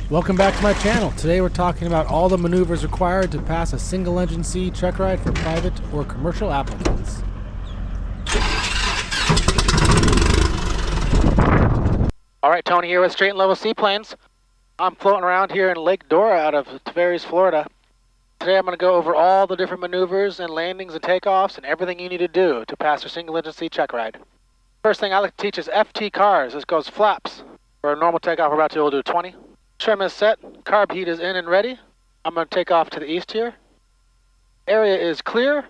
Welcome back to my channel. Today we're talking about all the maneuvers required to pass a single engine C check ride for private or commercial applicants. Alright, Tony here with Straight and Level Seaplanes. I'm floating around here in Lake Dora out of Tavares, Florida. Today I'm going to go over all the different maneuvers and landings and takeoffs and everything you need to do to pass your single engine C check ride. First thing I like to teach is FT cars. This goes flaps. For a normal takeoff we're about to do 20. Trim is set, carb heat is in and ready. I'm going to take off to the east here. Area is clear.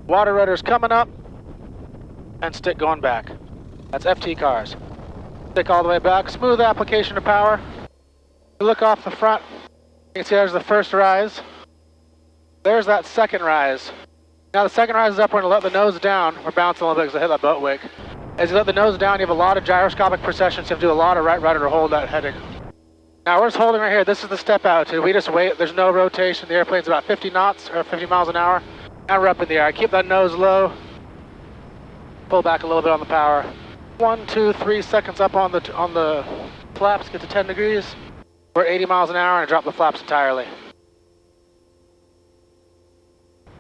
Water rudder's coming up. And stick going back. That's FT cars. Stick all the way back. Smooth application of power. Look off the front. You can see there's the first rise. There's that second rise. Now the second rise is up. We're going to let the nose down. We're bouncing a little bit because I hit that boat wake. As you let the nose down, you have a lot of gyroscopic precessions. You have to do a lot of right rudder to hold that heading. Now we're just holding right here. This is the step altitude. We just wait. There's no rotation. The airplane's about 50 knots or 50 miles an hour. And we're up in the air. Keep that nose low. Pull back a little bit on the power. 1, 2, 3 seconds up on the flaps. Get to 10 degrees. We're 80 miles an hour and drop the flaps entirely.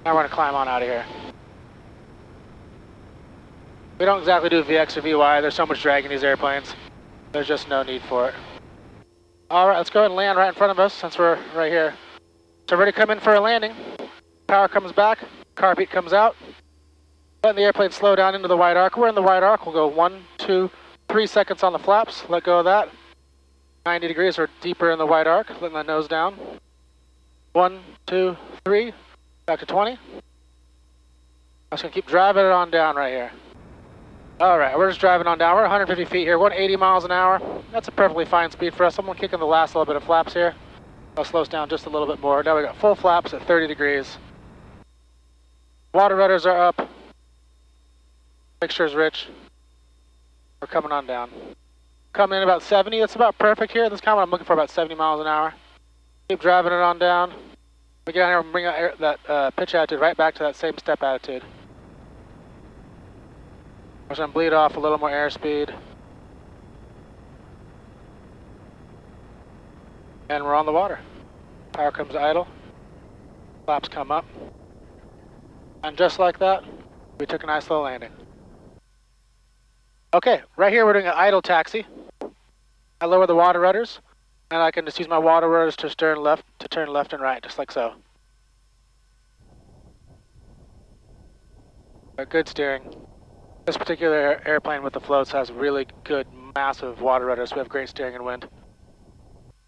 Now we're going to climb on out of here. We don't exactly do VX or VY. There's so much drag in these airplanes. There's just no need for it. Alright, let's go ahead and land right in front of us since we're right here. So we're ready to come in for a landing. Power comes back, carb heat comes out. Letting the airplane slow down into the wide arc. We're in the wide arc. We'll go 1, 2, 3 seconds on the flaps. Let go of that. 90 degrees or deeper in the wide arc. Letting the nose down. 1, 2, 3. Back to 20. I'm just going to keep driving it on down right here. Alright, we're just driving on down. We're 150 feet here. We're 80 miles an hour. That's a perfectly fine speed for us. I'm going to kick in the last little bit of flaps here. I'll slow us down just a little bit more. Now we got full flaps at 30 degrees. Water rudders are up. Mixture is rich. We're coming on down. Coming in about 70. That's about perfect here. This is kind of what I'm looking for, about 70 miles an hour. Keep driving it on down. We get down here and bring that pitch attitude right back to that same step attitude. We're just going to bleed off a little more airspeed. And we're on the water. Power comes idle. Flaps come up. And just like that, we took a nice little landing. Okay, right here we're doing an idle taxi. I lower the water rudders, and I can just use my water rudders to turn left and right, just like so. Good steering. This particular airplane with the floats has really good, massive water rudders. We have great steering and wind.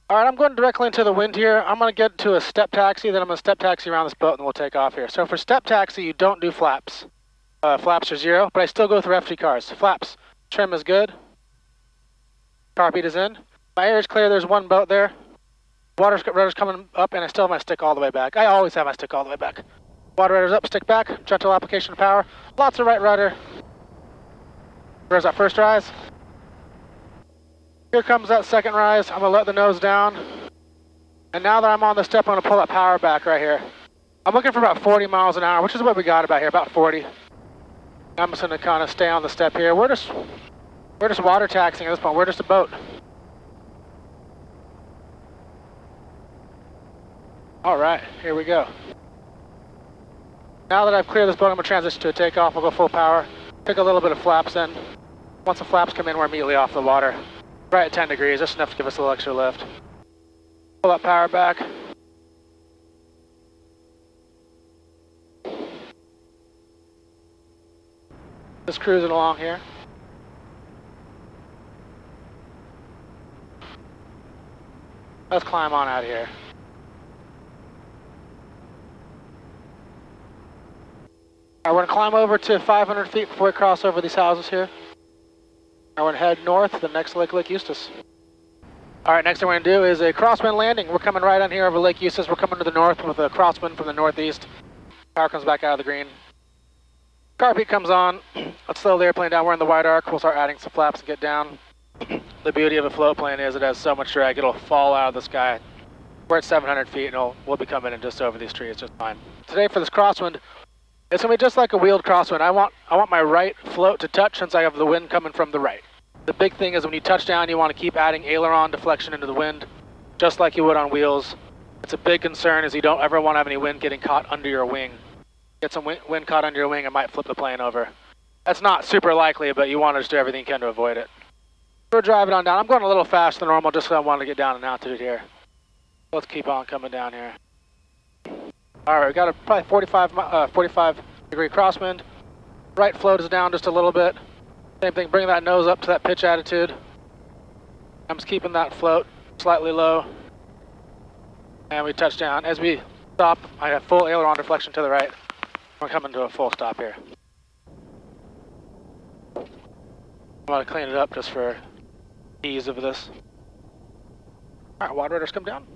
Alright, I'm going directly into the wind here. I'm going to get to a step taxi, then I'm going to step taxi around this boat, and we'll take off here. So for step taxi, you don't do flaps. Flaps are 0, but I still go through FT cars. Flaps. Trim is good. Carb heat is in. My air is clear. There's one boat there. Water rudder's coming up, and I still have my stick all the way back. I always have my stick all the way back. Water rudder's up, stick back. Gentle application of power. Lots of right rudder. There's that first rise. Here comes that second rise. I'm going to let the nose down. And now that I'm on the step, I'm going to pull that power back right here. I'm looking for about 40 miles an hour, which is what we got about here, about 40. I'm just going to kind of stay on the step here. We're just water taxiing at this point. We're just a boat. All right, here we go. Now that I've cleared this boat, I'm going to transition to a takeoff. We'll go full power. Take a little bit of flaps in. Once the flaps come in, we're immediately off the water. Right at 10 degrees, just enough to give us a little extra lift. Pull that power back. Just cruising along here. Let's climb on out of here. Alright, we're going to climb over to 500 feet before we cross over these houses here. We're going to head north to the next Lake Eustis. Alright, next thing we're going to do is a crosswind landing. We're coming right on here over Lake Eustis. We're coming to the north with a crosswind from the northeast. Power comes back out of the green. Carb heat comes on. Let's slow the airplane down. We're in the wide arc. We'll start adding some flaps and get down. The beauty of a float plane is it has so much drag, it'll fall out of the sky. We're at 700 feet and we'll be coming in just over these trees just fine. Today for this crosswind, it's going to be just like a wheeled crosswind. I want my right float to touch since I have the wind coming from the right. The big thing is when you touch down, you want to keep adding aileron deflection into the wind, just like you would on wheels. It's a big concern is you don't ever want to have any wind getting caught under your wing. Get some wind caught under your wing, it might flip the plane over. That's not super likely, but you want to just do everything you can to avoid it. We're driving on down. I'm going a little faster than normal just because I want to get down in altitude here. Let's keep on coming down here. All right, we got a probably 45 degree crosswind. Right float is down just a little bit. Same thing, bring that nose up to that pitch attitude. I'm just keeping that float slightly low. And we touch down. As we stop, I have full aileron deflection to the right. We're coming to a full stop here. I want to clean it up just for ease of this. All right, water rudders come down.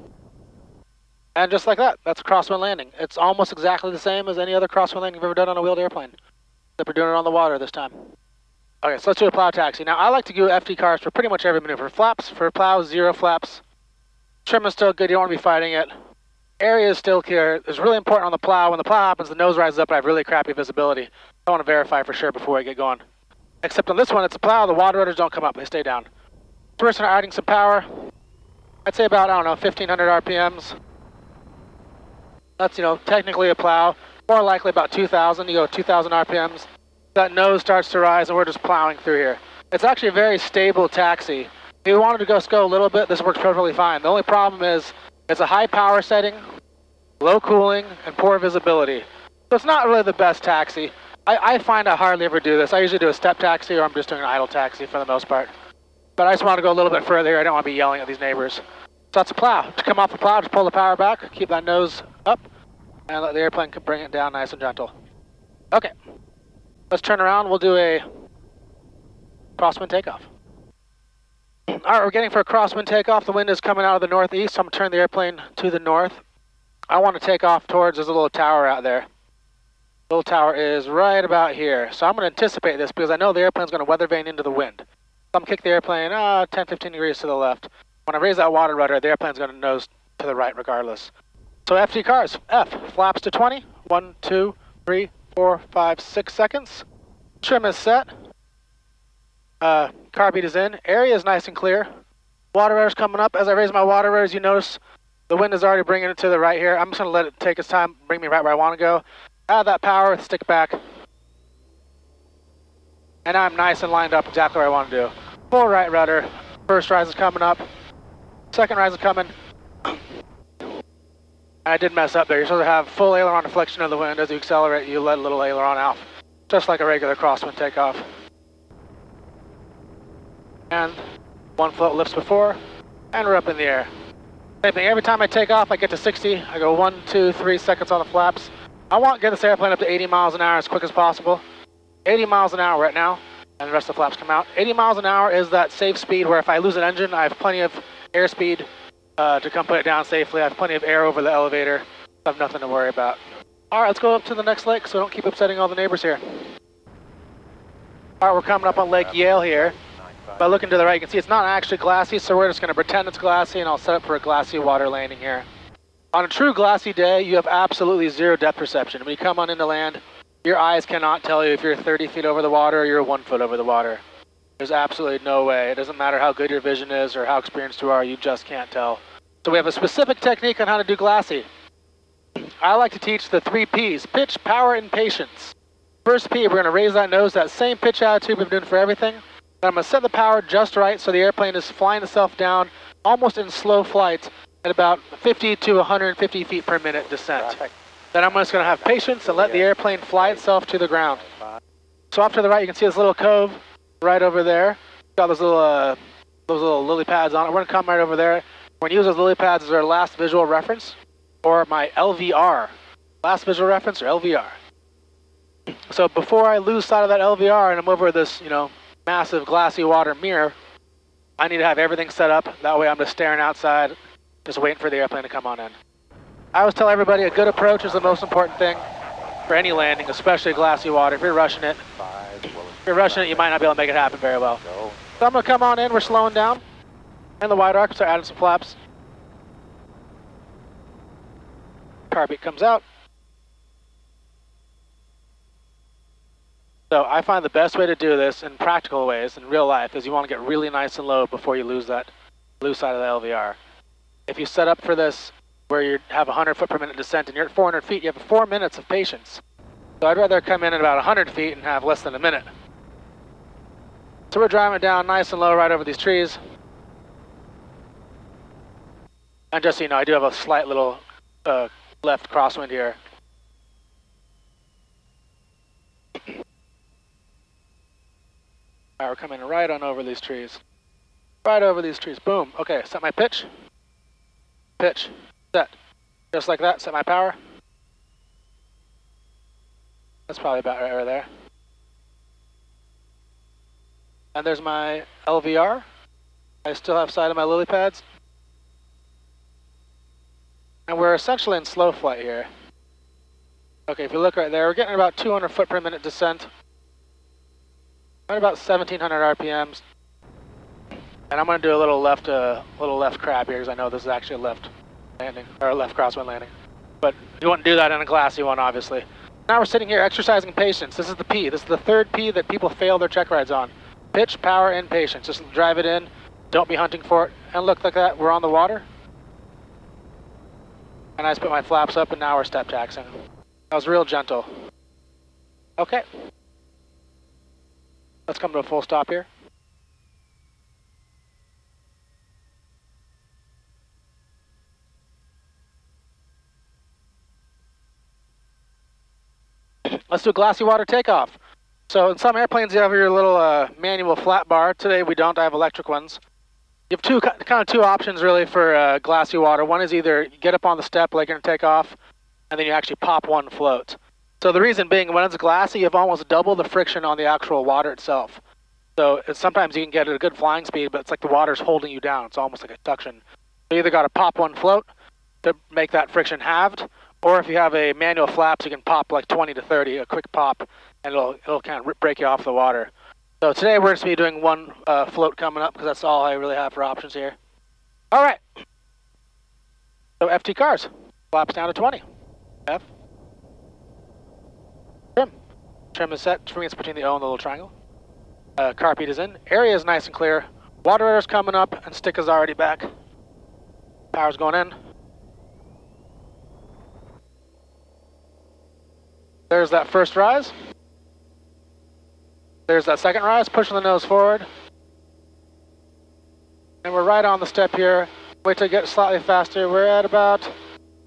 And just like that, that's a crosswind landing. It's almost exactly the same as any other crosswind landing you've ever done on a wheeled airplane. Except we're doing it on the water this time. Okay, so let's do a plow taxi. Now, I like to do FT cars for pretty much every maneuver. Flaps, for plows, 0 flaps. Trim is still good, you don't want to be fighting it. Area is still clear. It's really important on the plow. When the plow happens, the nose rises up and I have really crappy visibility. I want to verify for sure before I get going. Except on this one, it's a plow, the water rudders don't come up, they stay down. First, we're adding some power. I'd say about, I don't know, 1,500 RPMs. That's, you know, technically a plow. More likely about 2,000, you go 2,000 RPMs. That nose starts to rise and we're just plowing through here. It's actually a very stable taxi. If you wanted to go a little bit, this works perfectly fine. The only problem is it's a high power setting, low cooling, and poor visibility. So it's not really the best taxi. I find I hardly ever do this. I usually do a step taxi or I'm just doing an idle taxi for the most part. But I just want to go a little bit further here. I don't want to be yelling at these neighbors. So that's a plow. To come off the plow, just pull the power back, keep that nose up, and let the airplane bring it down nice and gentle. Okay. Let's turn around. We'll do a crosswind takeoff. All right, we're getting for a crosswind takeoff. The wind is coming out of the northeast, so I'm going to turn the airplane to the north. I want to take off towards, there's a little tower out there. The little tower is right about here. So I'm going to anticipate this because I know the airplane's going to weather vane into the wind. So I'm going to kick the airplane 10, 15 degrees to the left. When I raise that water rudder, the airplane's going to nose to the right regardless. So FT cars, F, flaps to 20. 1, 2, 3, 4, 5, 6 seconds. Trim is set. Car beat is in. Area is nice and clear. Water rudder's coming up. As I raise my water rudders, you notice the wind is already bringing it to the right here. I'm just going to let it take its time, bring me right where I want to go. Add that power, stick back. And now I'm nice and lined up exactly where I want to do. Full right rudder. First rise is coming up. Second rise is coming. I did mess up there. You're supposed to have full aileron deflection of the wind. As you accelerate, you let a little aileron out. Just like a regular crosswind takeoff. And one float lifts before, and we're up in the air. Same thing, every time I take off, I get to 60. I go 1, 2, 3 seconds on the flaps. I want to get this airplane up to 80 miles an hour as quick as possible. 80 miles an hour right now, and the rest of the flaps come out. 80 miles an hour is that safe speed where if I lose an engine, I have plenty of airspeed to come put it down safely. I have plenty of air over the elevator. I have nothing to worry about. All right, let's go up to the next lake so don't keep upsetting all the neighbors here. All right, we're coming up on Lake Yale here. By looking to the right, you can see it's not actually glassy, so we're just going to pretend it's glassy, and I'll set up for a glassy water landing here. On a true glassy day, you have absolutely zero depth perception. When you come on into land, your eyes cannot tell you if you're 30 feet over the water or you're 1 foot over the water. There's absolutely no way. It doesn't matter how good your vision is or how experienced you are, you just can't tell. So we have a specific technique on how to do glassy. I like to teach the 3 Ps, pitch, power, and patience. First P, we're going to raise that nose, that same pitch attitude we've been doing for everything. Then I'm going to set the power just right so the airplane is flying itself down almost in slow flight at about 50 to 150 feet per minute descent. Perfect. Then I'm just going to have patience and let the airplane fly itself to the ground. So off to the right, you can see this little cove right over there. Got those little lily pads on it. We're going to come right over there. We're going to use those lily pads as our last visual reference, or my LVR. Last visual reference, or LVR. So before I lose sight of that LVR and I'm over this, you know, massive glassy water mirror, I need to have everything set up. That way I'm just staring outside, just waiting for the airplane to come on in. I always tell everybody a good approach is the most important thing for any landing, especially glassy water. If you're rushing it, you might not be able to make it happen very well. So I'm going to come on in, we're slowing down. And the wide arc, start adding some flaps. Car beat comes out. So I find the best way to do this in practical ways, in real life, is you want to get really nice and low before you lose side of the LVR. If you set up for this where you have 100 foot per minute descent and you're at 400 feet, you have 4 minutes of patience. So I'd rather come in at about 100 feet and have less than a minute. So we're driving down nice and low right over these trees. And just so you know, I do have a slight little left crosswind here. Alright, we're coming right on over these trees. Right over these trees. Boom. Okay, set my pitch. Pitch. Set. Just like that, set my power. That's probably about right over there. And there's my LVR. I still have sight of my lily pads. And we're essentially in slow flight here. Okay, if you look right there, we're getting about 200 foot per minute descent. At about 1700 RPMs. And I'm going to do a little left crab here because I know this is actually a left landing, or a left crosswind landing. But you wouldn't do that in a glassy one, obviously. Now we're sitting here exercising patience. This is the P. This is the third P that people fail their check rides on. Pitch, power, and patience. Just drive it in. Don't be hunting for it. And look like that, we're on the water. And I just put my flaps up and now we're step taxing. That was real gentle. Okay. Let's come to a full stop here. Let's do a glassy water takeoff. So in some airplanes you have your little manual flat bar. Today we don't, I have electric ones. You have two options really for glassy water. One is either you get up on the step like you're going to take off, and then you actually pop one float. So the reason being, when it's glassy, you have almost double the friction on the actual water itself. So sometimes you can get at a good flying speed, but it's like the water's holding you down. It's almost like a suction. So you either got to pop one float to make that friction halved, or if you have a manual flaps, you can pop like 20 to 30, a quick pop, and it'll kind of break you off the water. So today we're just going to be doing one float coming up because that's all I really have for options here. All right. So FT cars, flaps down to 20. F. Trim. Trim is set. Trim is between the O and the little triangle. Carpet is in. Area is nice and clear. Water air is coming up and stick is already back. Power's going in. There's that first rise. There's that second rise, pushing the nose forward. And we're right on the step here. Wait till it gets slightly faster. We're at about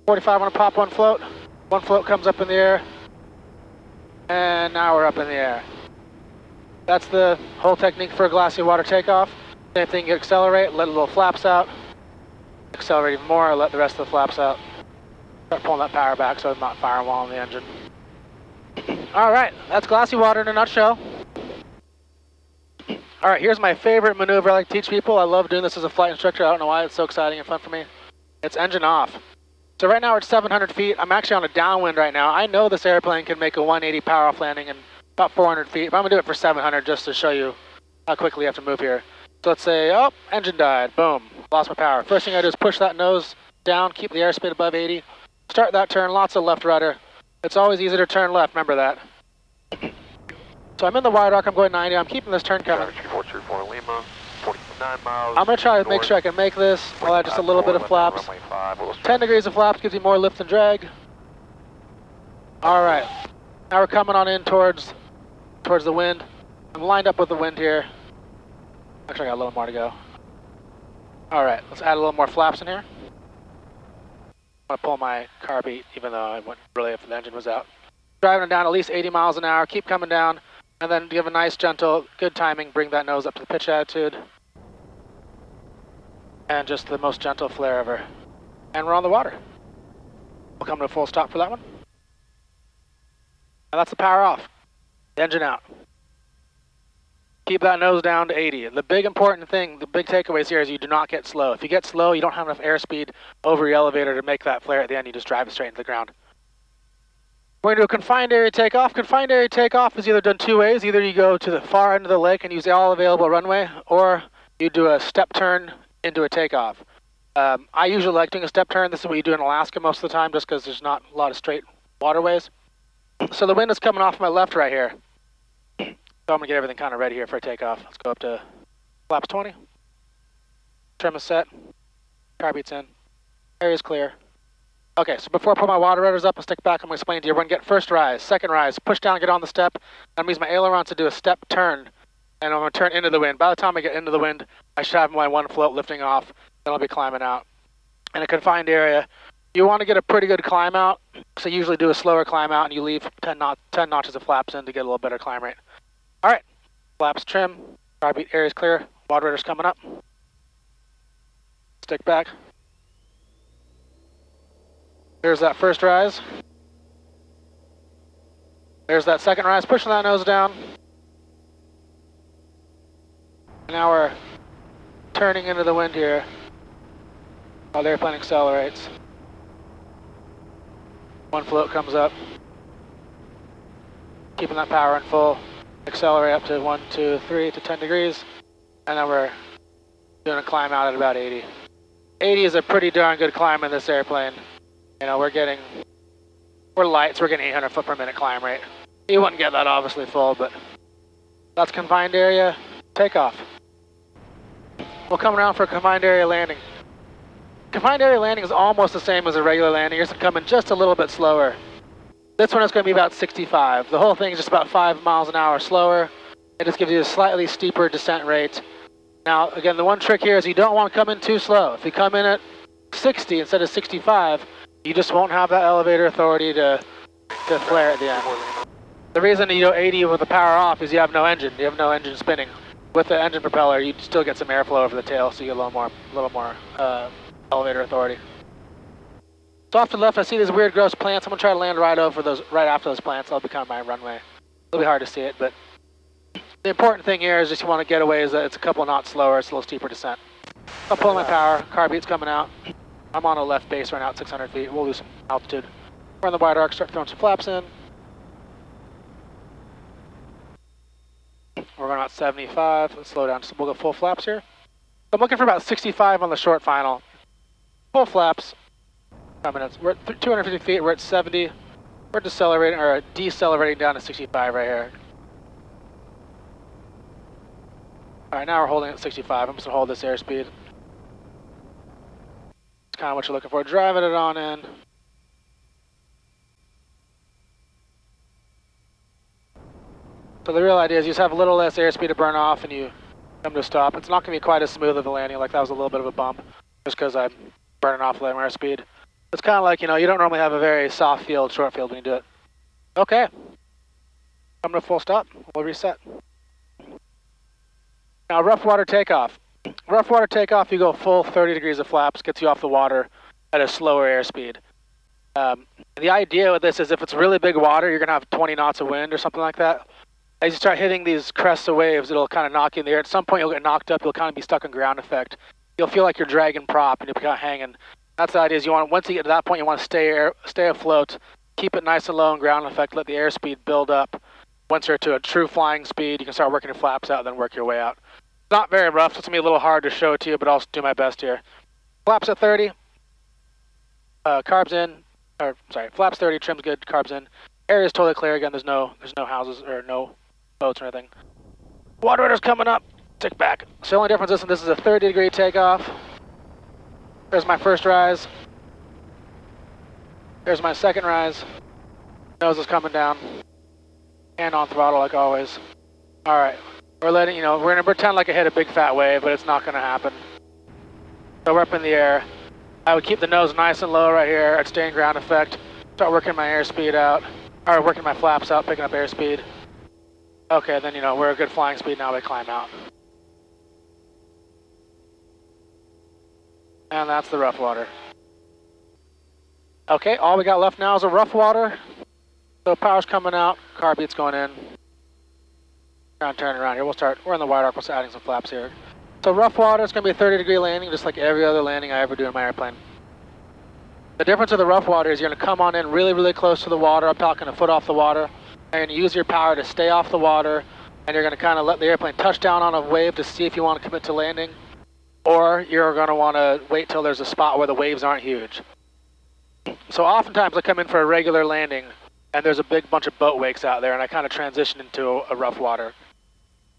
45, I'm gonna pop one float. One float comes up in the air. And now we're up in the air. That's the whole technique for a glassy water takeoff. Same thing, you accelerate, let the little flaps out. Accelerate even more, let the rest of the flaps out. Start pulling that power back so it's not firing while on the engine. All right, that's glassy water in a nutshell. All right, here's my favorite maneuver I like to teach people. I love doing this as a flight instructor. I don't know why it's so exciting and fun for me. It's engine off. So right now we're at 700 feet. I'm actually on a downwind right now. I know this airplane can make a 180 power off landing in about 400 feet, but I'm gonna do it for 700 just to show you how quickly you have to move here. So let's say, oh, engine died, boom, lost my power. First thing I do is push that nose down, keep the airspeed above 80, start that turn, lots of left rudder. It's always easy to turn left, remember that. So I'm in the wide arc, I'm going 90, I'm keeping this turn coming. 424 Lima, 49 miles. I'm going to try to make sure I can make this. I'll add just a little bit of flaps. 10 degrees of flaps gives you more lift and drag. All right, now we're coming on in towards the wind. I'm lined up with the wind here. Actually, I got a little more to go. All right, let's add a little more flaps in here. I'm going to pull my car beat, even though I wouldn't really if the engine was out. Driving it down at least 80 miles an hour, keep coming down, and then give a nice, gentle, good timing, bring that nose up to the pitch attitude. And just the most gentle flare ever. And we're on the water. We'll come to a full stop for that one. And that's the power off. The engine out. Keep that nose down to 80. The big important thing, the big takeaways here is you do not get slow. If you get slow, you don't have enough airspeed over your elevator to make that flare at the end. You just drive it straight into the ground. We're going to do a confined area takeoff. Confined area takeoff is either done two ways. Either you go to the far end of the lake and use all available runway, or you do a step turn into a takeoff. I usually like doing a step turn. This is what you do in Alaska most of the time, just because there's not a lot of straight waterways. So the wind is coming off my left right here. So I'm gonna get everything kind of ready here for a takeoff. Let's go up to flaps 20. Trim is set. Carbeat's in. Area's clear. Okay, so before I put my water rudders up and stick back, I'm gonna explain to you. We're gonna get first rise, second rise, push down, get on the step. That means my ailerons to do a step turn, and I'm gonna turn into the wind. By the time I get into the wind, I should have my one float lifting off, then I'll be climbing out. In a confined area, you want to get a pretty good climb out, so you usually do a slower climb out and you leave 10 notches of flaps in to get a little better climb rate. All right, flaps trim, carbeat area's clear, water rudder's coming up. Stick back. There's that first rise. There's that second rise, pushing that nose down. Now we're turning into the wind here while the airplane accelerates. One float comes up. Keeping that power in full. Accelerate up to 1, 2, 3 to 10 degrees. And then we're doing a climb out at about 80. 80 is a pretty darn good climb in this airplane. You know, we're light, so we're getting 800 foot per minute climb rate. You wouldn't get that obviously full, but that's confined area takeoff. We'll come around for a confined area landing. Confined area landing is almost the same as a regular landing. You're just coming just a little bit slower. This one is going to be about 65. The whole thing is just about 5 miles an hour slower. It just gives you a slightly steeper descent rate. Now, again, the one trick here is you don't want to come in too slow. If you come in at 60 instead of 65, you just won't have that elevator authority to flare at the end. The reason you go 80 with the power off is you have no engine. You have no engine spinning. With the engine propeller, you still get some airflow over the tail, so you get a little more elevator authority. So off to the left, I see these weird, gross plants. I'm gonna try to land right after those plants. That'll become my runway. It'll be hard to see it, but the important thing here is just you want to get away is that it's a couple knots slower. It's a little steeper descent. I'm pulling my power. Carbeat's coming out. I'm on a left base right now at 600 feet. We'll lose some altitude. We're on the wide arc. Start throwing some flaps in. We're going about 75. Let's slow down. So we'll go full flaps here. I'm looking for about 65 on the short final. Full flaps. 5 minutes. We're at 250 feet. We're at 70. We're decelerating down to 65 right here. All right, now we're holding at 65. I'm just gonna hold this airspeed. It's kind of what you're looking for. Driving it on in. So the real idea is you just have a little less airspeed to burn off and you come to a stop. It's not going to be quite as smooth of a landing, like that was a little bit of a bump, just because I'm burning off low airspeed. It's kind of like, you know, you don't normally have a very soft field, short field when you do it. Okay. Come to full stop. We'll reset. Now, rough water takeoff. Rough water takeoff, you go full 30 degrees of flaps, gets you off the water at a slower airspeed. The idea with this is if it's really big water, you're going to have 20 knots of wind or something like that. As you start hitting these crests of waves, it'll kind of knock you in the air. At some point, you'll get knocked up. You'll kind of be stuck in ground effect. You'll feel like you're dragging prop, and you'll be kind of hanging. That's the idea. Is once you get to that point, you want to stay afloat, keep it nice and low in ground effect, let the airspeed build up. Once you're to a true flying speed, you can start working your flaps out, then work your way out. It's not very rough, so it's going to be a little hard to show it to you, but I'll do my best here. Flaps at 30. Carbs in. Flaps 30, trim's good, carbs in. Area's totally clear. Again, there's no houses or no boats or anything. Water rudder's coming up. Tick back. So the only difference is this is a 30-degree takeoff. There's my first rise. There's my second rise. Nose is coming down. Hand on throttle like always. All right. We're letting, we're going to pretend like I hit a big fat wave, but it's not going to happen. So we're up in the air. I would keep the nose nice and low right here. I'd stay in ground effect. Start working my airspeed out. Or working my flaps out, picking up airspeed. Okay, then, we're a good flying speed now. We climb out. And that's the rough water. Okay, all we got left now is a rough water. So power's coming out, carbeat's going in. Turn around here. We're in the wide arc. We're adding some flaps here. So rough water, it's going to be a 30-degree landing, just like every other landing I ever do in my airplane. The difference of the rough water is you're going to come on in really, really close to the water. I'm talking a foot off the water. And you're going to use your power to stay off the water. And you're going to kind of let the airplane touch down on a wave to see if you want to commit to landing. Or you're going to want to wait till there's a spot where the waves aren't huge. So oftentimes I come in for a regular landing and there's a big bunch of boat wakes out there and I kind of transition into a rough water.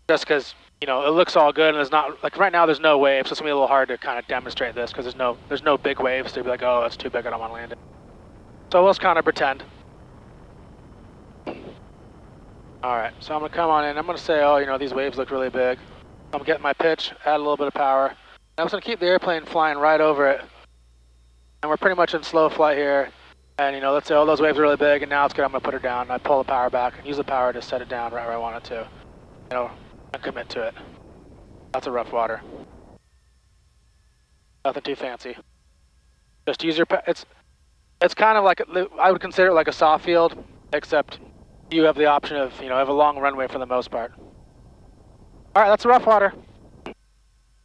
just because, you know, it looks all good and there's not, like right now there's no waves, so it's going to be a little hard to kind of demonstrate this because there's no big waves to be like, oh, that's too big, I don't want to land it. So we'll just kind of pretend. Alright, so I'm going to come on in. I'm going to say, oh, you know, these waves look really big. I'm getting my pitch, add a little bit of power. And I'm just going to keep the airplane flying right over it. And we're pretty much in slow flight here. And, you know, let's say, oh, those waves are really big, and now it's good, I'm going to put her down. And I pull the power back and use the power to set it down right where I want it to. You know, and commit to it. That's a rough water. Nothing too fancy. Just use your, it's kind of like, I would consider it like a soft field, except you have the option of, you know, have a long runway for the most part. All right, that's rough water.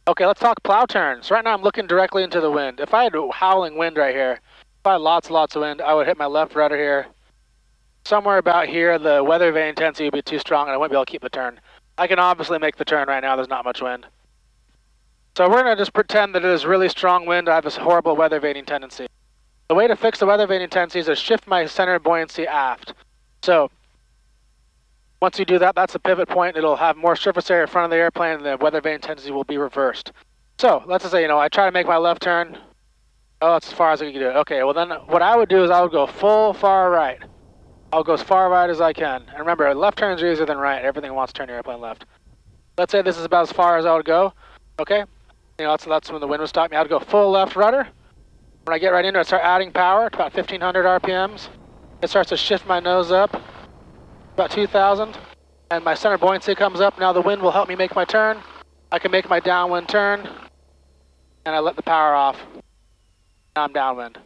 Okay, let's talk plow turns. Right now I'm looking directly into the wind. If I had howling wind right here, if I had lots of wind, I would hit my left rudder here. Somewhere about here, the weather vane intensity would be too strong and I wouldn't be able to keep the turn. I can obviously make the turn right now, there's not much wind. So we're gonna just pretend that it is really strong wind. I have this horrible weather vaning tendency. The way to fix the weather vaning tendency is to shift my center of buoyancy aft. So once you do that, that's the pivot point. It'll have more surface area in front of the airplane and the weather vane intensity will be reversed. So let's just say, you know, I try to make my left turn. Oh, that's as far as I can do it. Okay, well then what I would do is I would go full far right. I'll go as far right as I can. And remember, left turns are easier than right. Everything wants to turn your airplane left. Let's say this is about as far as I would go. Okay, you know, that's when the wind would stop me. I'd go full left rudder. When I get right into it, I start adding power to about 1,500 RPMs. It starts to shift my nose up. About 2,000, and my center buoyancy comes up. Now the wind will help me make my turn. I can make my downwind turn, and I let the power off. Now I'm downwind.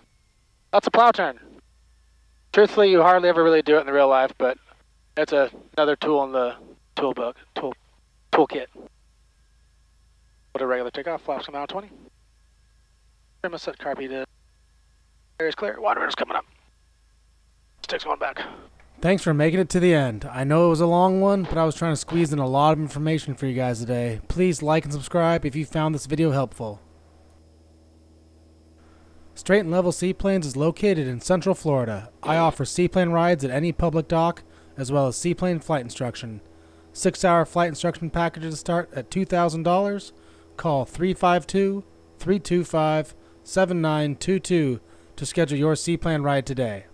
That's a plow turn. Truthfully, you hardly ever really do it in the real life, but it's another tool in the toolkit. Put a regular takeoff, flaps come out 20. Trim a set carby to area's clear. Water is coming up. Sticks one back. Thanks for making it to the end. I know it was a long one, but I was trying to squeeze in a lot of information for you guys today. Please like and subscribe if you found this video helpful. Straight and Level Seaplanes is located in Central Florida. I offer seaplane rides at any public dock, as well as seaplane flight instruction. 6-hour flight instruction packages start at $2,000. Call 352-325-7922 to schedule your seaplane ride today.